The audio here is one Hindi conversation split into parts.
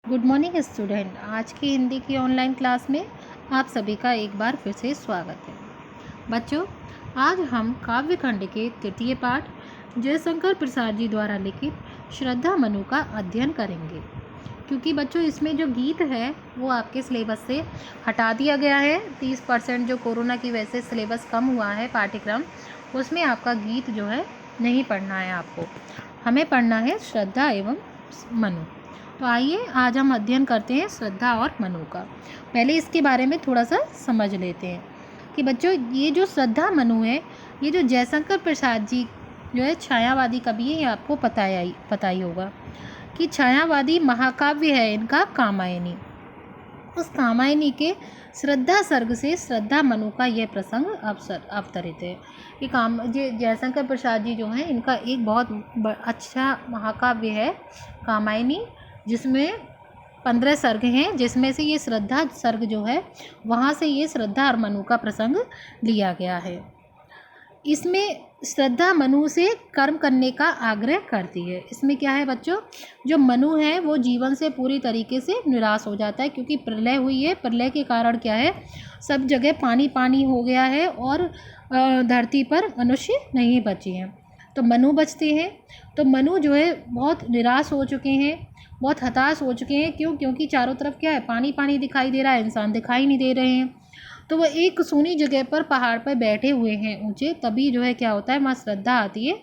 Good morning student. आज की हिंदी की ऑनलाइन क्लास में आप सभी का एक बार फिर से स्वागत है। बच्चों, आज हम काव्य खंड के तृतीय पाठ जयशंकर प्रसाद जी द्वारा लिखित श्रद्धा मनु का अध्ययन करेंगे। क्योंकि बच्चों इसमें जो गीत है वो आपके सिलेबस से हटा दिया गया है। 30% जो कोरोना की वजह से सिलेबस कम हुआ है पाठ्यक्रम, उसमें आपका गीत जो है नहीं पढ़ना है। आपको हमें पढ़ना है श्रद्धा एवं मनु। तो आइए आज हम अध्ययन करते हैं श्रद्धा और मनु का। पहले इसके बारे में थोड़ा सा समझ लेते हैं कि बच्चों ये जो श्रद्धा मनु है, ये जो जयशंकर प्रसाद जी जो है छायावादी कवि है, ये आपको पता ही होगा कि छायावादी महाकाव्य है इनका कामायनी। उस कामायनी के श्रद्धा सर्ग से श्रद्धा मनु का यह प्रसंग अवतरित है। ये जयशंकर प्रसाद जी जो हैं इनका एक बहुत अच्छा महाकाव्य है कामायनी, जिसमें 15 सर्ग हैं, जिसमें से ये श्रद्धा सर्ग जो है वहाँ से ये श्रद्धा और मनु का प्रसंग लिया गया है। इसमें श्रद्धा मनु से कर्म करने का आग्रह करती है। इसमें क्या है बच्चों, जो मनु है वो जीवन से पूरी तरीके से निराश हो जाता है, क्योंकि प्रलय हुई है। प्रलय के कारण क्या है, सब जगह पानी पानी हो गया है और धरती पर मनुष्य नहीं बचे हैं। तो मनु बचते हैं। तो मनु जो है बहुत निराश हो चुके हैं, बहुत हताश हो चुके हैं। क्यों? क्योंकि चारों तरफ क्या है, पानी पानी दिखाई दे रहा है, इंसान दिखाई नहीं दे रहे हैं। तो वो एक सूनी जगह पर पहाड़ पर बैठे हुए हैं ऊंचे। तभी जो है क्या होता है, वहाँ श्रद्धा आती है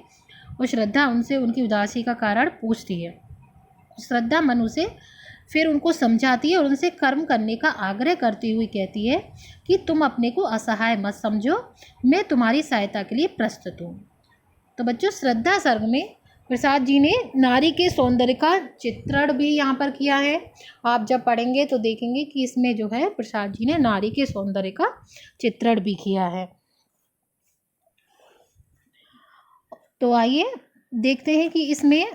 और श्रद्धा उनसे उनकी उदासी का कारण पूछती है। श्रद्धा मनु से फिर उनको समझाती है और उनसे कर्म करने का आग्रह करती हुई कहती है कि तुम अपने को असहाय मत समझो, मैं तुम्हारी सहायता के लिए प्रस्तुत हूँ। तो बच्चों श्रद्धा सर्ग में प्रसाद जी ने नारी के सौंदर्य का चित्रण भी यहाँ पर किया है। आप जब पढ़ेंगे तो देखेंगे कि इसमें जो है प्रसाद जी ने नारी के सौंदर्य का चित्रण भी किया है। तो आइए देखते हैं कि इसमें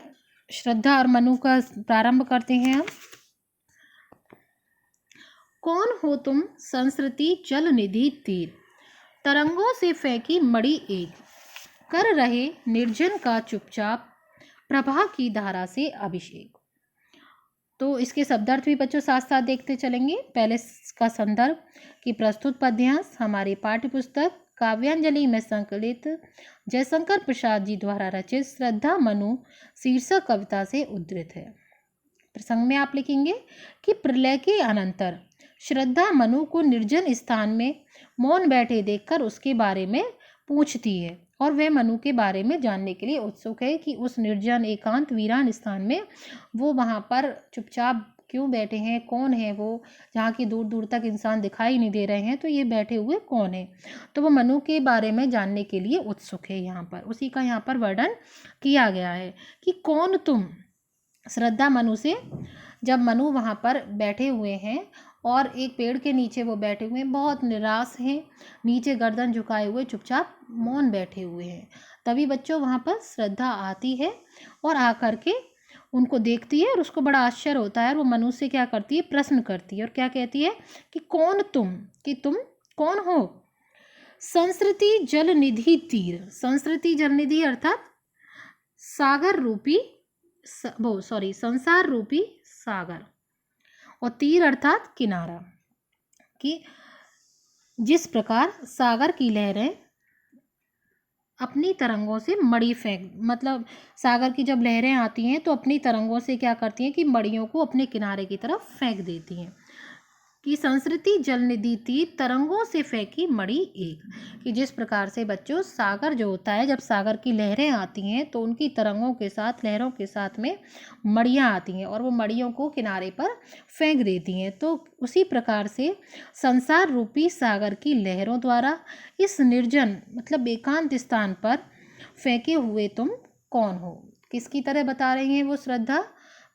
श्रद्धा और मनु का प्रारंभ करते हैं हम। कौन हो तुम संस्कृति जल निधि तीर, तरंगों से फेंकी मड़ी एक, कर रहे निर्जन का चुपचाप प्रभा की धारा से अभिषेक। तो इसके शब्दार्थ भी बच्चों साथ साथ देखते चलेंगे। पहले इसका संदर्भ कि प्रस्तुत पद्यांश हमारी पाठ्य पुस्तक काव्यांजलि में संकलित जयशंकर प्रसाद जी द्वारा रचित श्रद्धा मनु शीर्षक कविता से उद्धृत है। प्रसंग में आप लिखेंगे कि प्रलय के अनंतर श्रद्धा मनु को निर्जन स्थान में मौन बैठे देखकर उसके बारे में पूछती है और वह मनु के बारे में जानने के लिए उत्सुक है कि उस निर्जन एकांत वीरान स्थान में वो वहाँ पर चुपचाप क्यों बैठे हैं, कौन है वो, जहाँ की दूर दूर तक इंसान दिखाई नहीं दे रहे हैं, तो ये बैठे हुए कौन है। तो वो मनु के बारे में जानने के लिए उत्सुक है। यहाँ पर उसी का यहाँ पर वर्णन किया गया है कि कौन तुम। श्रद्धा मनु से, जब मनु वहाँ पर बैठे हुए हैं और एक पेड़ के नीचे वो बैठे हुए हैं, बहुत निराश हैं, नीचे गर्दन झुकाए हुए चुपचाप मौन बैठे हुए हैं, तभी बच्चों वहाँ पर श्रद्धा आती है और आकर के उनको देखती है और उसको बड़ा आश्चर्य होता है। और वो मनु से क्या करती है, प्रश्न करती है और क्या कहती है कि कौन तुम, कि तुम कौन हो। संस्कृति जल निधि तीर, संस्कृति जल निधि अर्थात सागर रूपी संसार रूपी सागर, और तीर अर्थात किनारा। कि जिस प्रकार सागर की लहरें अपनी तरंगों से मड़ी फेंक, मतलब सागर की जब लहरें आती हैं तो अपनी तरंगों से क्या करती हैं कि मड़ियों को अपने किनारे की तरफ फेंक देती हैं। कि संस्कृति जल निधि तीर, तरंगों से फेंकी मड़ी एक। कि जिस प्रकार से बच्चों सागर जो होता है, जब सागर की लहरें आती हैं तो उनकी तरंगों के साथ, लहरों के साथ में मड़ियाँ आती हैं और वो मड़ियों को किनारे पर फेंक देती हैं। तो उसी प्रकार से संसार रूपी सागर की लहरों द्वारा इस निर्जन मतलब एकांत स्थान पर फेंके हुए तुम कौन हो। किसकी तरह बता रही हैं वो श्रद्धा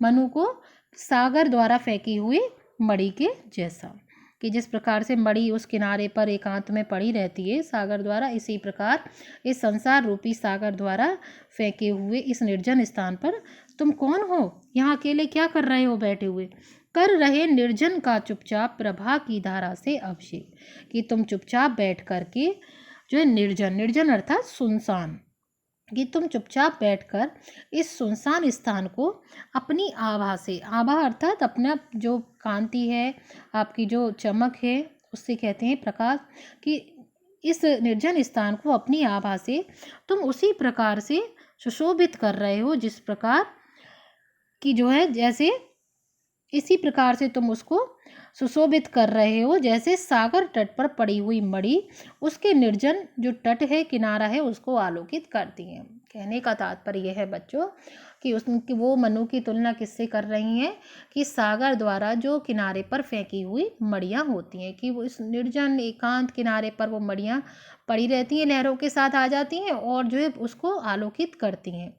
मनु को, सागर द्वारा फेंकी हुई मड़ी के जैसा। कि जिस प्रकार से मड़ी उस किनारे पर एकांत में पड़ी रहती है सागर द्वारा, इसी प्रकार इस संसार रूपी सागर द्वारा फेंके हुए इस निर्जन स्थान पर तुम कौन हो, यहाँ अकेले क्या कर रहे हो बैठे हुए। कर रहे निर्जन का चुपचाप प्रभा की धारा से अभिषेक। कि तुम चुपचाप बैठ करके जो है निर्जन, निर्जन अर्थात सुनसान, कि तुम चुपचाप बैठकर इस सुनसान स्थान को अपनी आभा से, आभा अर्थात अपना जो कांति है, आपकी जो चमक है, उससे कहते हैं प्रकाश, कि इस निर्जन स्थान को अपनी आभा से तुम उसी प्रकार से सुशोभित कर रहे हो जिस प्रकार की जो है, जैसे इसी प्रकार से तुम उसको सुशोभित कर रहे हो जैसे सागर तट पर पड़ी हुई मणि उसके निर्जन जो तट है, किनारा है, उसको आलोकित करती है। कहने का तात्पर्य है बच्चों कि उसकी वो मनु की तुलना किससे कर रही हैं कि सागर द्वारा जो किनारे पर फेंकी हुई मड़ियाँ होती हैं, कि वो इस निर्जन एकांत किनारे पर वो मड़ियाँ पड़ी रहती हैं, लहरों के साथ आ जाती हैं और जो है उसको आलोकित करती हैं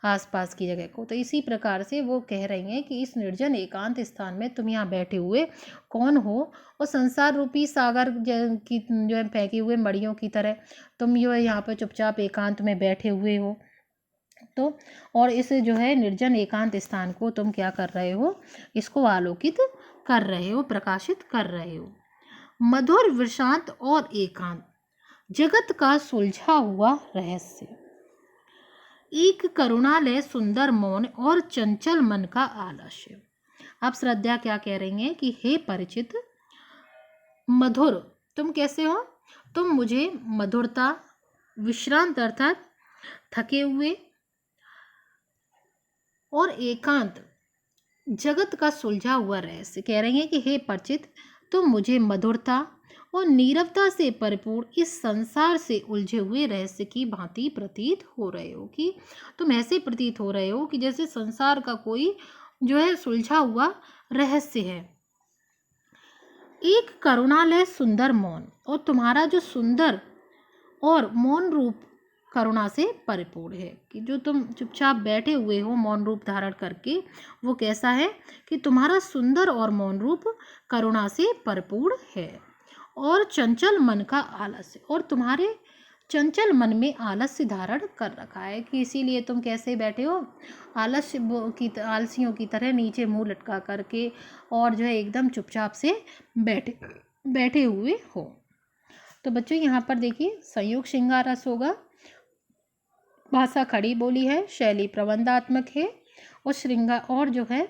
आसपास की जगह को। तो इसी प्रकार से वो कह रही हैं कि इस निर्जन एकांत स्थान में तुम यहाँ बैठे हुए कौन हो, और संसार रूपी सागर की जो है फेंके हुए मड़ियों की तरह तुम जो है यहाँ पर चुपचाप एकांत में बैठे हुए हो। तो और इस जो है निर्जन एकांत स्थान को तुम क्या कर रहे हो, इसको आलोकित कर रहे हो, प्रकाशित कर रहे हो। मधुर विशांत और एकांत, जगत का सुलझा हुआ रहस्य, एक करुणालय सुंदर मौन और चंचल मन का आलस्य। अब श्रद्धा क्या कह रही हैं कि हे परिचित, मधुर तुम कैसे हो, तुम मुझे मधुरता, विश्रांत अर्थात थके हुए, और एकांत जगत का सुलझा हुआ रहस्य, कह रही हैं कि हे परिचित, तुम मुझे मधुरता और नीरवता से परिपूर्ण इस संसार से उलझे हुए रहस्य की भांति प्रतीत हो रहे हो, कि तुम ऐसे प्रतीत हो रहे हो कि जैसे संसार का कोई जो है सुलझा हुआ रहस्य है। एक करुणालय सुंदर मौन, और तुम्हारा जो सुंदर और मौन रूप करुणा से परिपूर्ण है, कि जो तुम चुपचाप बैठे हुए हो मौन रूप धारण करके, वो कैसा है कि तुम्हारा सुंदर और मौन रूप करुणा से परिपूर्ण है। और चंचल मन का आलस्य, और तुम्हारे चंचल मन में आलस्य धारण कर रखा है, कि इसीलिए तुम कैसे बैठे हो, आलसियों की तरह नीचे मुंह लटका करके, और जो है एकदम चुपचाप से बैठे हुए हो। तो बच्चों यहाँ पर देखिए संयोग श्रृंगार रस होगा, भाषा खड़ी बोली है, शैली प्रबंधात्मक है, और श्रृंगार और जो है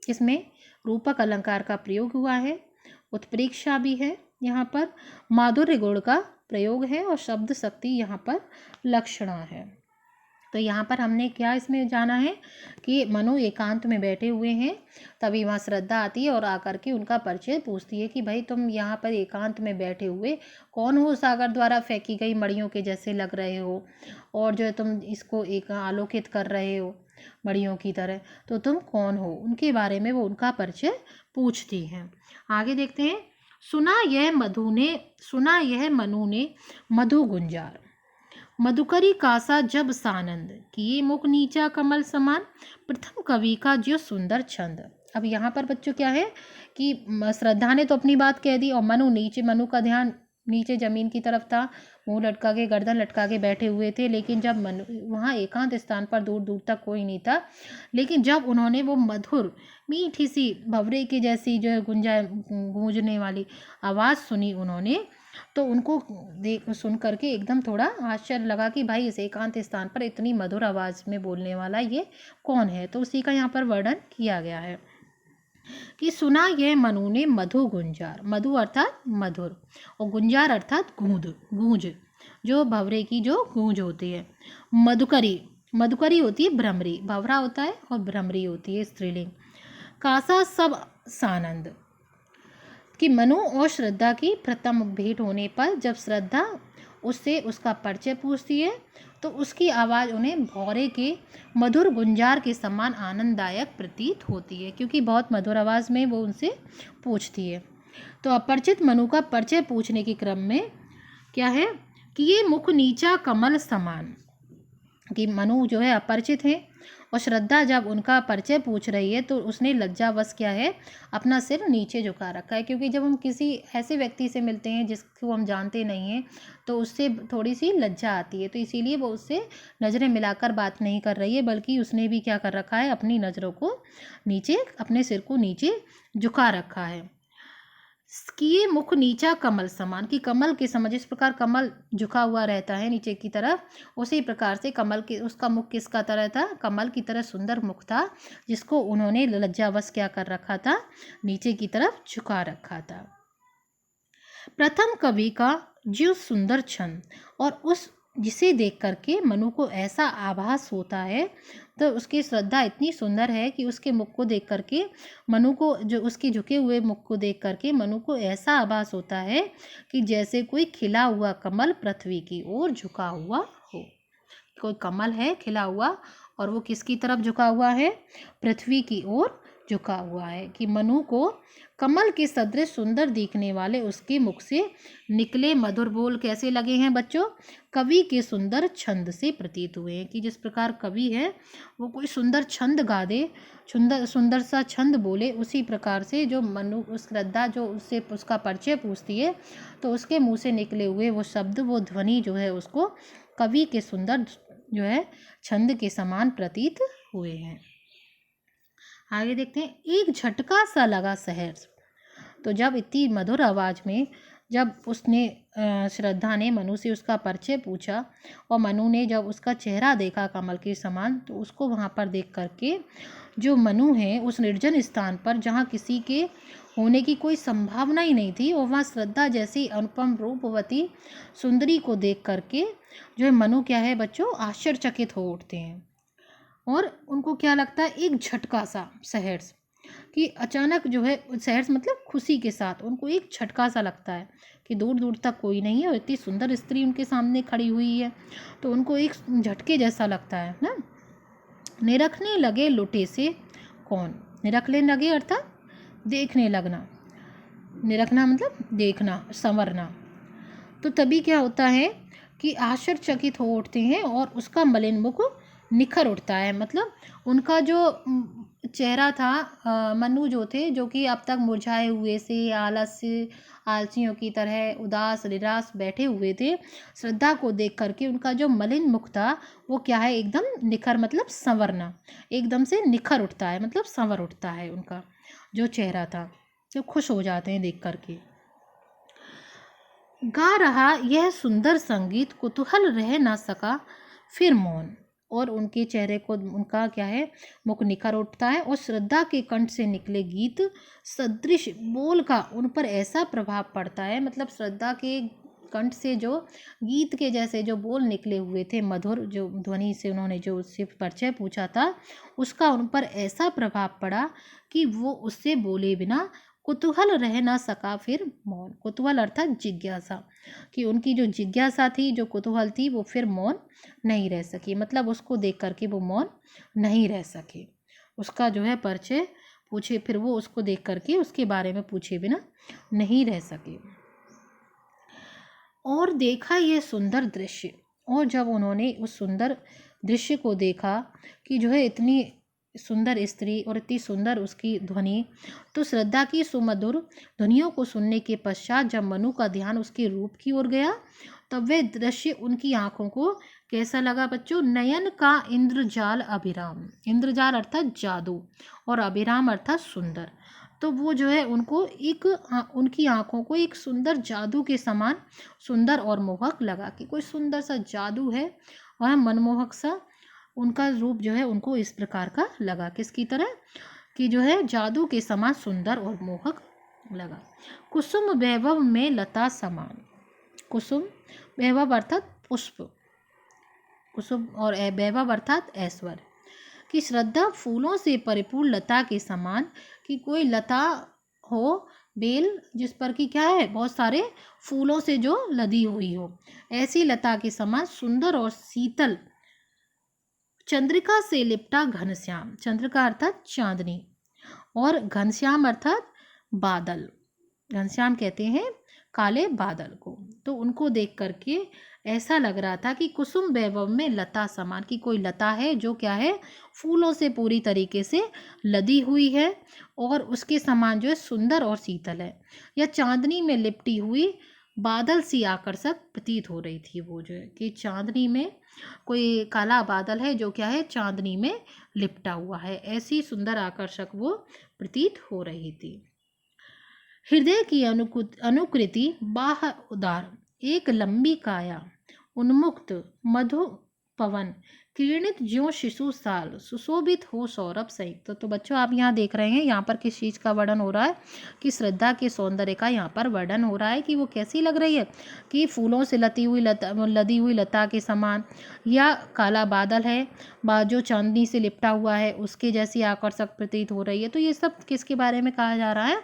इसमें रूपक अलंकार का प्रयोग हुआ है, उत्प्रेक्षा भी है, यहाँ पर माधुर्य गुण का प्रयोग है, और शब्द शक्ति यहाँ पर लक्षणा है। तो यहाँ पर हमने क्या इसमें जाना है कि मनु एकांत में बैठे हुए हैं, तभी वहाँ श्रद्धा आती है और आकर के उनका परिचय पूछती है कि भाई तुम यहाँ पर एकांत में बैठे हुए कौन हो, सागर द्वारा फेंकी गई मड़ियों के जैसे लग रहे हो, और जो है तुम इसको एक आलोकित कर रहे हो मड़ियों की तरह, तो तुम कौन हो, उनके बारे में वो उनका परिचय पूछती हैं। आगे देखते हैं। सुना यह मनु ने मधु गुंजार, मधुकरी कासा जब सानंद, किए मुख नीचा कमल समान, प्रथम कवि का जो सुंदर छंद। अब यहाँ पर बच्चों क्या है कि श्रद्धा ने तो अपनी बात कह दी, और मनु का ध्यान नीचे जमीन की तरफ था, मुंह लटका के गर्दन लटका के बैठे हुए थे। लेकिन जब मनु वहाँ एकांत स्थान पर दूर दूर तक कोई नहीं था, लेकिन जब उन्होंने वो मधुर मीठी सी भंवरे की जैसी जो है गूंजने वाली आवाज़ सुनी उन्होंने, तो उनको सुन करके एकदम थोड़ा आश्चर्य लगा कि भाई इस एकांत स्थान पर इतनी मधुर आवाज़ में बोलने वाला ये कौन है। तो उसी का यहाँ पर वर्णन किया गया है कि सुना यह मनु ने मधु गुंजार, मधु अर्थात मधुर, और गुंजार अर्थात गूंज, जो भंवरे की जो गूंज होती है। मधुकरी होती है भ्रमरी, भंवरा होता है और भ्रमरी होती है स्त्रीलिंग। कासा सब सानंद, कि मनु और श्रद्धा की प्रथम भेंट होने पर जब श्रद्धा उससे उसका परिचय पूछती है, तो उसकी आवाज़ उन्हें भौरे के मधुर गुंजार के समान आनंददायक प्रतीत होती है, क्योंकि बहुत मधुर आवाज़ में वो उनसे पूछती है। तो अपरिचित मनु का परिचय पूछने के क्रम में क्या है कि ये मुख नीचा कमल समान, कि मनु जो है अपरिचित है, और श्रद्धा जब उनका परिचय पूछ रही है तो उसने लज्जावश क्या है अपना सिर नीचे झुका रखा है, क्योंकि जब हम किसी ऐसे व्यक्ति से मिलते हैं जिसको हम जानते नहीं हैं तो उससे थोड़ी सी लज्जा आती है, तो इसीलिए वो उससे नज़रें मिलाकर बात नहीं कर रही है, बल्कि उसने भी क्या कर रखा है, अपनी नज़रों को नीचे, अपने सिर को नीचे झुका रखा है। किए मुख नीचा कमल समान, कि कमल के समान, जिस प्रकार कमल झुका हुआ रहता है नीचे की तरफ, उसी प्रकार से कमल के उसका मुख किसका तरह था, कमल की तरह सुंदर मुख था, जिसको उन्होंने लज्जावश क्या कर रखा था, नीचे की तरफ झुका रखा था। प्रथम कवि का जो सुंदर छंद, और उस जिसे देख करके मनु को ऐसा आभास होता है, तो उसकी श्रद्धा इतनी सुंदर है कि उसके मुख को देख करके मनु को, जो उसके झुके हुए मुख को देख करके मनु को ऐसा आभास होता है कि जैसे कोई खिला हुआ कमल पृथ्वी की ओर झुका हुआ हो। कोई कमल है खिला हुआ और वो किसकी तरफ झुका हुआ है, पृथ्वी की ओर झुका हुआ है। कि मनु को कमल के सदृश सुंदर दिखने वाले उसके मुख से निकले मधुर बोल कैसे लगे हैं बच्चों, कवि के सुंदर छंद से प्रतीत हुए हैं। कि जिस प्रकार कवि है वो कोई सुंदर छंद गा दे, सुंदर सुंदर सा छंद बोले, उसी प्रकार से जो मनु उस श्रद्धा जो उससे उसका परिचय पूछती है, तो उसके मुंह से निकले हुए वो शब्द, वो ध्वनि जो है उसको कवि के सुंदर जो है छंद के समान प्रतीत हुए हैं। आगे देखते हैं, एक झटका सा लगा शहर। तो जब इतनी मधुर आवाज़ में जब उसने श्रद्धा ने मनु से उसका परिचय पूछा, और मनु ने जब उसका चेहरा देखा कमल के समान, तो उसको वहाँ पर देख करके जो मनु है उस निर्जन स्थान पर जहाँ किसी के होने की कोई संभावना ही नहीं थी, और वहाँ श्रद्धा जैसी अनुपम रूपवती सुंदरी को देख करके जो है मनु क्या है बच्चों, आश्चर्यचकित हो उठते हैं। और उनको क्या लगता है, एक झटका सा शहर कि अचानक जो है शहर मतलब खुशी के साथ उनको एक झटका सा लगता है कि दूर दूर तक कोई नहीं है और इतनी सुंदर स्त्री उनके सामने खड़ी हुई है, तो उनको एक झटके जैसा लगता है ना। निरखने लगे लुटे से कौन, निरखने लगे अर्थात देखने लगना, निरखना मतलब देखना संवरना। तो तभी क्या होता है कि आश्चर्यचकित हो उठते हैं और उसका मलिन मुख निखर उठता है। मतलब उनका जो चेहरा था, मनु जो थे, जो कि अब तक मुरझाए हुए से आलसियों की तरह उदास निराश बैठे हुए थे, श्रद्धा को देख करके उनका जो मलिन मुख था वो क्या है, एकदम निखर मतलब संवरना, एकदम से निखर उठता है, मतलब संवर उठता है उनका जो चेहरा था, जब खुश हो जाते हैं देख करके। गा रहा यह सुंदर संगीत कुतूहल रह ना सका फिर मौन, और उनके चेहरे को उनका क्या है, मुख निखर उठता है, और श्रद्धा के कंठ से निकले गीत सदृश बोल का उन पर ऐसा प्रभाव पड़ता है, मतलब श्रद्धा के कंठ से जो गीत के जैसे जो बोल निकले हुए थे, मधुर जो ध्वनि से उन्होंने जो उससे परिचय पूछा था, उसका उन पर ऐसा प्रभाव पड़ा कि वो उससे बोले बिना कुतूहल रह ना सका फिर मौन। कुतूहल अर्थात जिज्ञासा, कि उनकी जो जिज्ञासा थी, जो कुतूहल थी, वो फिर मौन नहीं रह सकी, मतलब उसको देख करके वो मौन नहीं रह सके, उसका जो है परिचय पूछे, फिर वो उसको देख करके उसके बारे में पूछे बिना नहीं रह सके। और देखा ये सुंदर दृश्य, और जब उन्होंने उस सुंदर दृश्य को देखा कि जो है इतनी सुंदर स्त्री और इतनी सुंदर उसकी ध्वनि, तो श्रद्धा की सुमधुर ध्वनियों को सुनने के पश्चात जब मनु का ध्यान उसके रूप की ओर गया, तब वह दृश्य उनकी आंखों को कैसा लगा बच्चों, नयन का इंद्रजाल अभिराम, इंद्रजाल अर्थात जादू और अभिराम अर्थात सुंदर। तो वो जो है उनको एक उनकी आंखों को एक सुंदर जादू के समान सुंदर और मोहक लगा, कि कोई सुंदर सा जादू है और मनमोहक सा उनका रूप जो है उनको इस प्रकार का लगा, किसकी तरह कि जो है जादू के समान सुंदर और मोहक लगा। कुसुम वैभव में लता समान, कुसुम वैभव अर्थात पुष्प, कुसुम और वैभव अर्थात ऐश्वर्य, कि श्रद्धा फूलों से परिपूर्ण लता के समान, कि कोई लता हो बेल जिस पर कि क्या है, बहुत सारे फूलों से जो लदी हुई हो, ऐसी लता के समान सुंदर और शीतल, चंद्रिका से लिपटा घनश्याम, चंद्रिका अर्थात चांदनी और घनश्याम अर्थात बादल, घनश्याम कहते हैं काले बादल को। तो उनको देख करके ऐसा लग रहा था कि कुसुम वैभव में लता समान, की कोई लता है जो क्या है, फूलों से पूरी तरीके से लदी हुई है और उसके समान जो है सुंदर और शीतल है, या चांदनी में लिपटी हुई बादल सी आकर्षक प्रतीत हो रही थी। वो जो है कि चांदनी में कोई काला बादल है जो क्या है, चांदनी में लिपटा हुआ है, ऐसी सुंदर आकर्षक वो प्रतीत हो रही थी। हृदय की अनुकृति बाह उदार, एक लंबी काया, उन्मुक्त मधु पवन, किरणित ज्यों शिशु साल, सुशोभित हो सौरभ संयुक्त। तो बच्चों आप यहाँ देख रहे हैं, यहाँ पर किस चीज़ का वर्णन हो रहा है कि श्रद्धा के सौंदर्य का यहाँ पर वर्णन हो रहा है कि वो कैसी लग रही है कि फूलों से लदी हुई लता के समान, या काला बादल है जो चांदनी से लिपटा हुआ है उसके जैसी आकर्षक प्रतीत हो रही है। तो ये सब किसके बारे में कहा जा रहा है?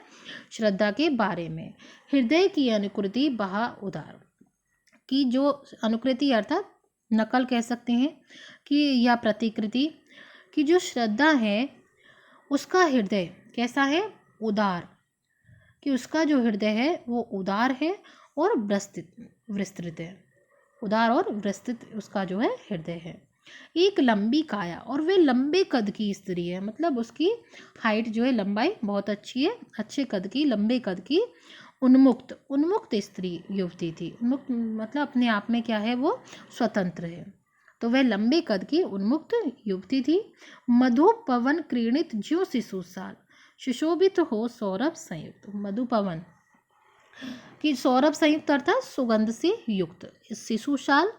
श्रद्धा के बारे में। हृदय की अनुकृति बहा उदार, की जो अनुकृति अर्थात नकल कह सकते हैं कि या प्रतिकृति, की जो श्रद्धा है उसका हृदय कैसा है? उदार, कि उसका जो हृदय है वो उदार है और विस्तृत है। उदार और विस्तृत उसका जो है हृदय है। एक लंबी काया, और वे लंबे कद की स्त्री है, मतलब उसकी हाइट जो है, लंबाई बहुत अच्छी है, अच्छे कद की, लंबे कद की। उन्मुक्त स्त्री युवती थी। उन्मुक्त मतलब अपने आप में क्या है? वो स्वतंत्र है। तो वह लंबे कद की उन्मुक्त युवती थी। मधु पवन क्रीणित ज्यों शिशु साल, सुशोभित हो सौरभ संयुक्त। मधु पवन कि सौरभ संयुक्त अर्थात सुगंध से युक्त। शिशु साल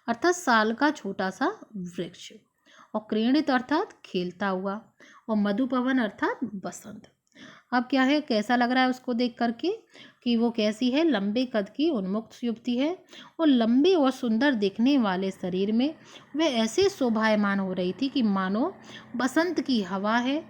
अर्थात साल का छोटा सा वृक्ष, और क्रीणित अर्थात खेलता हुआ, और मधुपवन अर्थात बसंत। अब क्या है, कैसा लग रहा है उसको देख करके कि वो कैसी है? लंबे कद की उन्मुक्त युवती है, और लंबे और सुंदर दिखने वाले शरीर में वह ऐसे शोभायमान हो रही थी कि मानो बसंत की हवा है,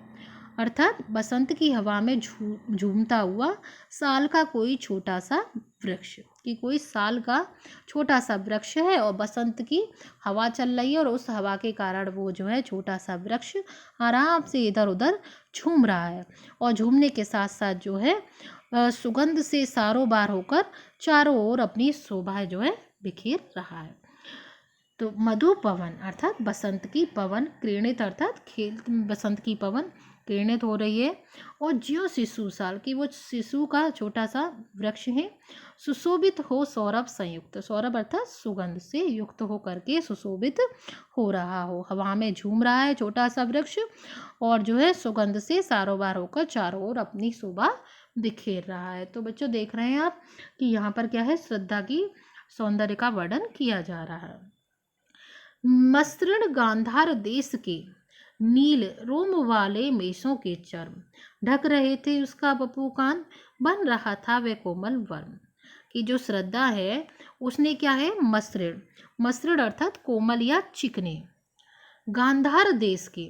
अर्थात बसंत की हवा में झूमता हुआ साल का कोई छोटा सा वृक्ष, कि कोई साल का छोटा सा वृक्ष है और बसंत की हवा चल रही है, और उस हवा के कारण वो जो है छोटा सा वृक्ष आराम से इधर उधर झूम रहा है, और झूमने के साथ साथ जो है सुगंध से सारों बार होकर चारों ओर अपनी शोभा जो है बिखेर रहा है। तो मधु पवन अर्थात बसंत की पवन, क्रीणित अर्थात खेल, बसंत की पवन क्रीणित हो रही है, और ज्यों शिशु साल, की वो शिशु का छोटा सा वृक्ष है। सुशोभित हो सौरभ संयुक्त, सौरभ अर्थात सुगंध से युक्त हो करके सुशोभित हो रहा हो, हवा में झूम रहा है छोटा सा वृक्ष, और जो है सुगंध से सारोबार होकर चारों ओर अपनी शोभा बिखेर रहा है। तो बच्चों देख रहे हैं आप कि यहाँ पर क्या है? श्रद्धा की सौंदर्य का वर्णन किया जा रहा है। मसृण गांधार देश के नील रोम वाले मेषों के चर्म, ढक रहे थे उसका बपूकान, बन रहा था वह कोमल वर्म। कि जो श्रद्धा है उसने क्या है? मसृण, मसृण अर्थात कोमल या चिकने, गांधार देश के,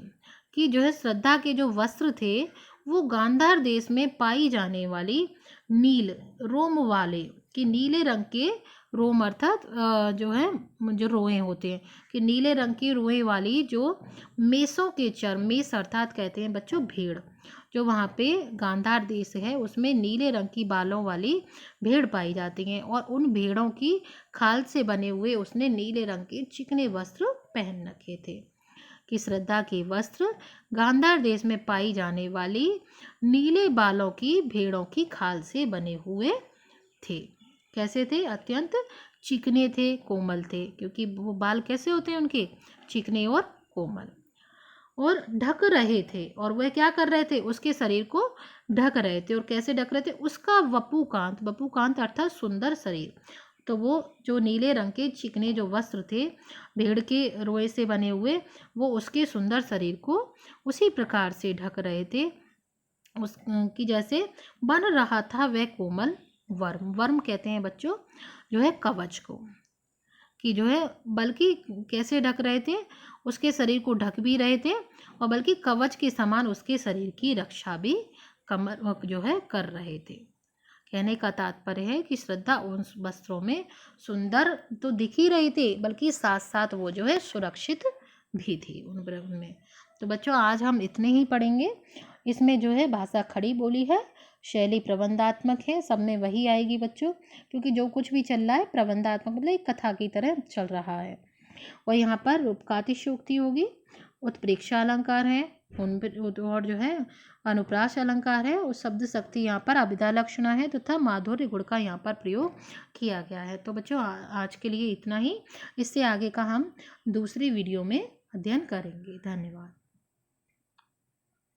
कि जो है श्रद्धा के जो वस्त्र थे वो गांधार देश में पाई जाने वाली नील रोम वाले, कि नीले रंग के रोम अर्थात जो है जो रोएं होते हैं, कि नीले रंग की रोएं वाली जो मेषों के चर्म, मेष अर्थात कहते हैं बच्चों भेड़, जो वहाँ पे गांधार देश है उसमें नीले रंग की बालों वाली भेड़ पाई जाती हैं, और उन भेड़ों की खाल से बने हुए उसने नीले रंग के चिकने वस्त्र पहन रखे थे। कि श्रद्धा के वस्त्र गांधार देश में पाई जाने वाली नीले बालों की भेड़ों की खाल से बने हुए थे। कैसे थे? अत्यंत चिकने थे, कोमल थे, क्योंकि वो बाल कैसे होते हैं उनके? चिकने और कोमल, और ढक रहे थे। और वह क्या कर रहे थे? उसके शरीर को ढक रहे थे। और कैसे ढक रहे थे? उसका वपुकांत, वपुकांत अर्थात सुंदर शरीर। तो वो जो नीले रंग के चिकने जो वस्त्र थे भेड़ के रोए से बने हुए, वो उसके सुंदर शरीर को उसी प्रकार से ढक रहे थे उसकी जैसे बन रहा था वह कोमल वर्म। वर्म कहते हैं बच्चों जो है कवच को, कि जो है बल्कि कैसे ढक रहे थे? उसके शरीर को ढक भी रहे थे, और बल्कि कवच के समान उसके शरीर की रक्षा भी कमर जो है कर रहे थे। कहने का तात्पर्य है कि श्रद्धा उन वस्त्रों में सुंदर तो दिख ही रही थी, बल्कि साथ साथ वो जो है सुरक्षित भी थी उनमें। तो बच्चों आज हम इतने ही पढ़ेंगे। इसमें जो है भाषा खड़ी बोली है, शैली प्रबंधात्मक है, सब में वही आएगी बच्चों, क्योंकि जो कुछ भी चल रहा है प्रबंधात्मक मतलब एक कथा की तरह चल रहा है। और यहाँ पर रूपकातिशोक्ति होगी, उत्प्रेक्षा अलंकार है, और जो है अनुप्रास अलंकार है, और शब्द शक्ति यहाँ पर अभिधा लक्षणा है तथा माधुर्य गुण का यहाँ पर प्रयोग किया गया है। तो बच्चों आज के लिए इतना ही। इससे आगे का हम दूसरी वीडियो में अध्ययन करेंगे। धन्यवाद।